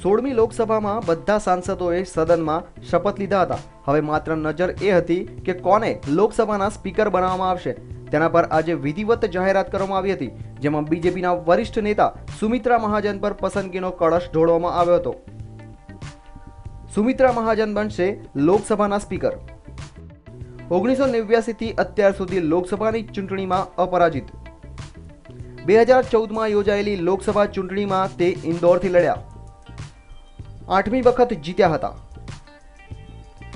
16મી લોકસભામાં બધા સાંસદોએ સદનમાં શપથ લીધા હતા। હવે માત્ર નજર એ હતી કે કોને લોકસભાના સ્પીકર બનાવવામાં આવશે। તેના પર આજે વિધિવત જાહેરાત કરવામાં આવી હતી, જેમાં બીજેપીના વરિષ્ઠ નેતા સુમિત્રા મહાજન પર પસંદગીનો કળશ ઢોળવામાં આવ્યો હતો। સુમિત્રા મહાજન બનશે લોકસભાના સ્પીકર। 1989 થી અત્યાર સુધી લોકસભાની ચૂંટણીમાં અપરાજિત। 2014માં યોજાયેલી લોકસભા ચૂંટણીમાં તે ઇન્દોરથી લડ્યા, 8મી વખત જીત્યા હતા।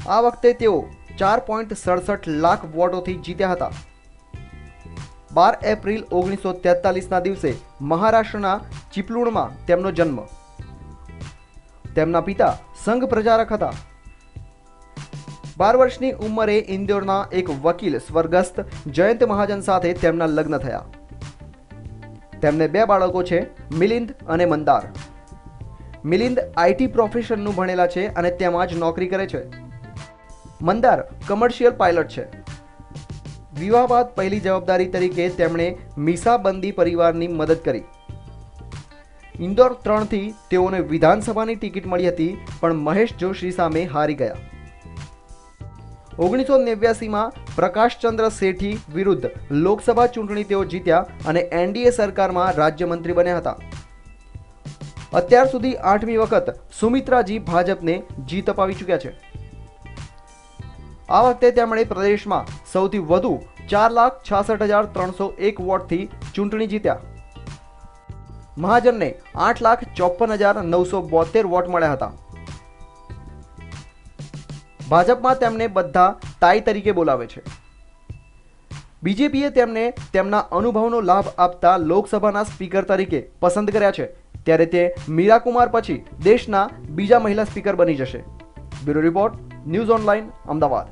આ વખતે તેઓ 4.67 લાખ વોટોથી જીત્યા હતા। 12 એપ્રિલ 1943ના દિવસે મહારાષ્ટ્રના ચિપલુણમાં તેમનો જન્મ। તેમના પિતા સંઘ પ્રચારક હતા। 12 વર્ષની ઉંમરે ઇન્દોરના એક વકીલ સ્વર્ગસ્થ જયંત મહાજન સાથે તેમના લગ્ન થયા। તેમને 2 બાળકો છે, મિલિંદ અને મંદાર। મિલિંદ આઈટી પ્રોફેશનનું ભણેલા છે અને તેમાં જ નોકરી કરે છે। મંદાર કમર્શિયલ પાયલટ છે। વિવાહ બાદ પહેલી જવાબદારી તરીકે તેમણે મીસાબંદી પરિવારની મદદ કરી। ઇન્દોર 3થી તેઓને વિધાનસભાની ટિકિટ મળી હતી, પણ મહેશ જોશી સામે હારી ગયા। 1989માં પ્રકાશચંદ્ર શેઠી વિરુદ્ધ લોકસભા ચૂંટણી તેઓ જીત્યા અને એનડીએ સરકારમાં રાજ્યમંત્રી બન્યા હતા। અત્યાર સુધી 8મી વખત સુમિત્રાજી ભાજપને જીત અપાવી ચૂક્યા છે। આ વખતે તેમણે પ્રદેશમાં સૌથી વધુ 4,66,301 વોટથી ચૂંટણી જીત્યા। મહાજનને 8,54,972 વોટ મળ્યા હતા। ભાજપમાં તેમને બધા તાઈ તરીકે બોલાવે છે। બીજેપીએ તેમને તેમના અનુભવનો લાભ આપતા લોકસભાના સ્પીકર તરીકે પસંદ કર્યા છે, ત્યારે તે મીરા કુમાર પછી દેશના બીજા મહિલા સ્પીકર બની જશે। Bureau report, news online, Ahmedabad.